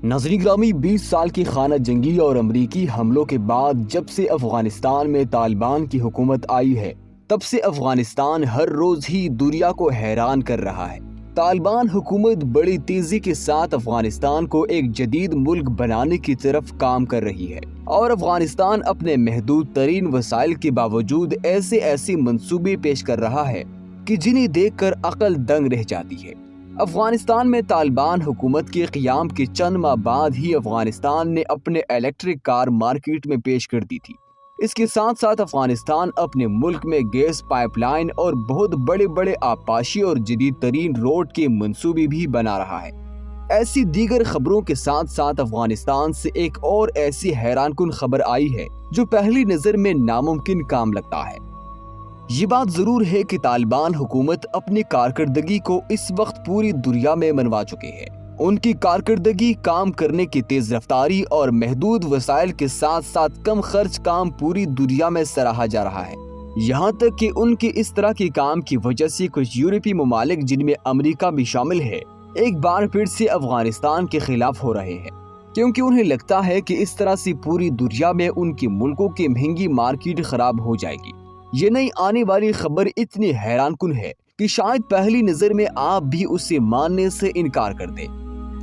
ناظرین گرامی، 20 سال کی خانہ جنگی اور امریکی حملوں کے بعد جب سے افغانستان میں طالبان کی حکومت آئی ہے، تب سے افغانستان ہر روز ہی دنیا کو حیران کر رہا ہے۔ طالبان حکومت بڑی تیزی کے ساتھ افغانستان کو ایک جدید ملک بنانے کی طرف کام کر رہی ہے، اور افغانستان اپنے محدود ترین وسائل کے باوجود ایسے منصوبے پیش کر رہا ہے کہ جنہیں دیکھ کر عقل دنگ رہ جاتی ہے۔ افغانستان میں طالبان حکومت کے قیام کے چند ماہ بعد ہی افغانستان نے اپنے الیکٹرک کار مارکیٹ میں پیش کر دی تھی۔ اس کے ساتھ ساتھ افغانستان اپنے ملک میں گیس پائپ لائن اور بہت بڑے آبپاشی اور جدید ترین روڈ کے منصوبے بھی بنا رہا ہے۔ ایسی دیگر خبروں کے ساتھ ساتھ افغانستان سے ایک اور ایسی حیران کن خبر آئی ہے جو پہلی نظر میں ناممکن کام لگتا ہے۔ یہ بات ضرور ہے کہ طالبان حکومت اپنی کارکردگی کو اس وقت پوری دنیا میں منوا چکے ہیں۔ ان کی کارکردگی کام کرنے کی تیز رفتاری اور محدود وسائل کے ساتھ ساتھ کم خرچ کام پوری دنیا میں سراہا جا رہا ہے۔ یہاں تک کہ ان کی اس طرح کے کام کی وجہ سے کچھ یورپی ممالک، جن میں امریکہ بھی شامل ہے، ایک بار پھر سے افغانستان کے خلاف ہو رہے ہیں، کیونکہ انہیں لگتا ہے کہ اس طرح سے پوری دنیا میں ان کے ملکوں کی مہنگی مارکیٹ خراب ہو جائے گی۔ یہ نئی آنے والی خبر اتنی حیران کن ہے کہ شاید پہلی نظر میں آپ بھی اسے ماننے سے انکار کر دیں،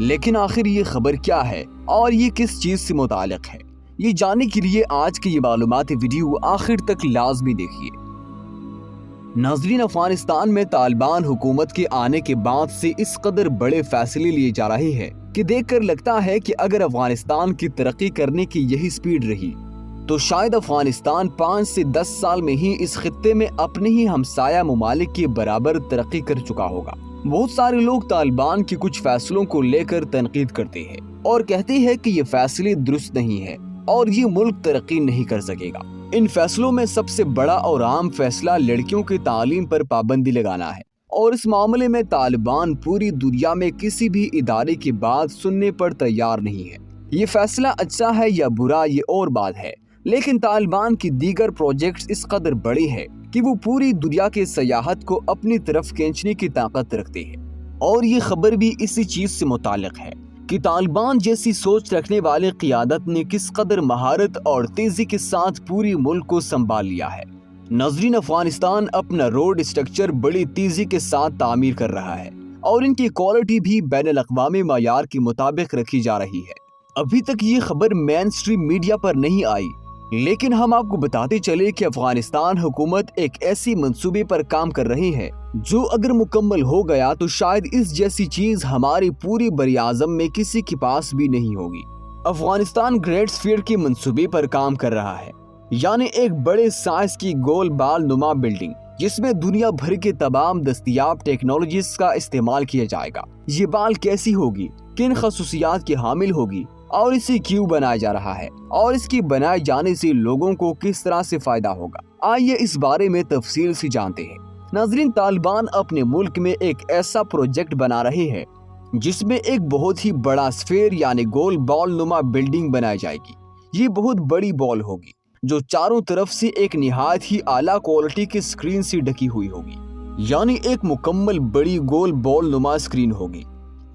لیکن آخر یہ خبر کیا ہے اور یہ کس چیز سے متعلق ہے، یہ جاننے کے لیے آج کی یہ معلوماتی ویڈیو آخر تک لازمی دیکھیے۔ ناظرین، افغانستان میں طالبان حکومت کے آنے کے بعد سے اس قدر بڑے فیصلے لیے جا رہے ہیں کہ دیکھ کر لگتا ہے کہ اگر افغانستان کی ترقی کرنے کی یہی سپیڈ رہی تو شاید افغانستان 5 سے 10 سال میں ہی اس خطے میں اپنے ہی ہمسایہ ممالک کے برابر ترقی کر چکا ہوگا۔ بہت سارے لوگ طالبان کے کچھ فیصلوں کو لے کر تنقید کرتے ہیں اور کہتے ہیں کہ یہ فیصلے درست نہیں ہیں اور یہ ملک ترقی نہیں کر سکے گا۔ ان فیصلوں میں سب سے بڑا اور عام فیصلہ لڑکیوں کی تعلیم پر پابندی لگانا ہے، اور اس معاملے میں طالبان پوری دنیا میں کسی بھی ادارے کی بات سننے پر تیار نہیں ہے۔ یہ فیصلہ اچھا ہے یا برا یہ اور بات ہے، لیکن طالبان کی دیگر پروجیکٹس اس قدر بڑی ہے کہ وہ پوری دنیا کے سیاحت کو اپنی طرف کھینچنے کی طاقت رکھتے ہیں، اور یہ خبر بھی اسی چیز سے متعلق ہے کہ طالبان جیسی سوچ رکھنے والے قیادت نے کس قدر مہارت اور تیزی کے ساتھ پوری ملک کو سنبھال لیا ہے۔ ناظرین، افغانستان اپنا روڈ اسٹرکچر بڑی تیزی کے ساتھ تعمیر کر رہا ہے، اور ان کی کوالٹی بھی بین الاقوامی معیار کے مطابق رکھی جا رہی ہے۔ ابھی تک یہ خبر مین سٹریم میڈیا پر نہیں آئی، لیکن ہم آپ کو بتاتے چلے کہ افغانستان حکومت ایک ایسی منصوبے پر کام کر رہی ہے جو اگر مکمل ہو گیا تو شاید اس جیسی چیز ہماری پوری براعظم میں کسی کے پاس بھی نہیں ہوگی۔ افغانستان گریٹ اسفیئر کے منصوبے پر کام کر رہا ہے، یعنی ایک بڑے سائز کی گول بال نما بلڈنگ جس میں دنیا بھر کے تمام دستیاب ٹیکنالوجیز کا استعمال کیا جائے گا۔ یہ بال کیسی ہوگی، کن خصوصیات کی حامل ہوگی، اور اسے کیوں بنایا جا رہا ہے، اور اس کی بنائے جانے سے لوگوں کو کس طرح سے فائدہ ہوگا، آئیے اس بارے میں تفصیل سے جانتے ہیں۔ ناظرین، طالبان اپنے ملک میں ایک ایسا پروجیکٹ بنا رہے ہیں جس میں ایک بہت ہی بڑا اسفیئر یعنی گول بال نما بلڈنگ بنائی جائے گی۔ یہ بہت بڑی بال ہوگی جو چاروں طرف سے ایک نہایت ہی اعلیٰ کوالٹی کی اسکرین سے ڈھکی ہوئی ہوگی، یعنی ایک مکمل بڑی گول بال نما اسکرین ہوگی۔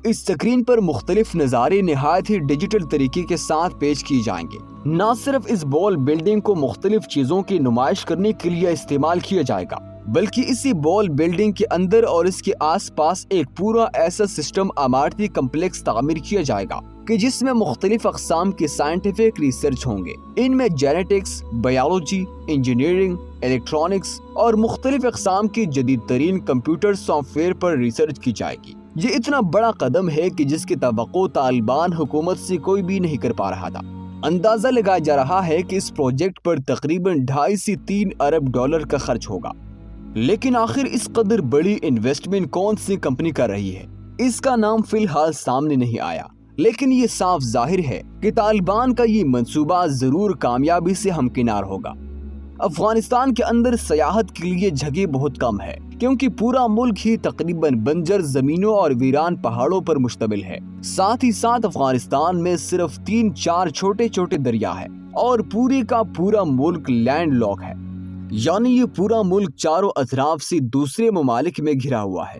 اس سکرین پر مختلف نظارے نہایت ہی ڈیجیٹل طریقے کے ساتھ پیش کیے جائیں گے۔ نہ صرف اس بال بلڈنگ کو مختلف چیزوں کی نمائش کرنے کے لیے استعمال کیا جائے گا، بلکہ اسی بال بلڈنگ کے اندر اور اس کے آس پاس ایک پورا ایسا سسٹم عمارتی کمپلیکس تعمیر کیا جائے گا کہ جس میں مختلف اقسام کے سائنٹیفک ریسرچ ہوں گے۔ ان میں جینیٹکس، بایولوجی، انجینئرنگ، الیکٹرانکس اور مختلف اقسام کی جدید ترین کمپیوٹر سافٹ ویئر پر ریسرچ کی جائے گی۔ یہ اتنا بڑا قدم ہے کہ جس کی توقع طالبان حکومت سے کوئی بھی نہیں کر پا رہا تھا۔ اندازہ لگایا جا رہا ہے کہ اس پروجیکٹ پر تقریباً 2.5 سے 3 ارب ڈالر کا خرچ ہوگا، لیکن آخر اس قدر بڑی انویسٹمنٹ کون سی کمپنی کر رہی ہے، اس کا نام فی الحال سامنے نہیں آیا، لیکن یہ صاف ظاہر ہے کہ طالبان کا یہ منصوبہ ضرور کامیابی سے ہمکنار ہوگا۔ افغانستان کے اندر سیاحت کے لیے جگہ بہت کم ہے، کیونکہ پورا ملک ہی تقریباً بنجر زمینوں اور ویران پہاڑوں پر مشتمل ہے۔ ساتھ ہی ساتھ افغانستان میں صرف 3-4 چھوٹے چھوٹے دریا ہے، اور پورے کا پورا ملک لینڈ لاک ہے، یعنی یہ پورا ملک چاروں اطراف سے دوسرے ممالک میں گھرا ہوا ہے،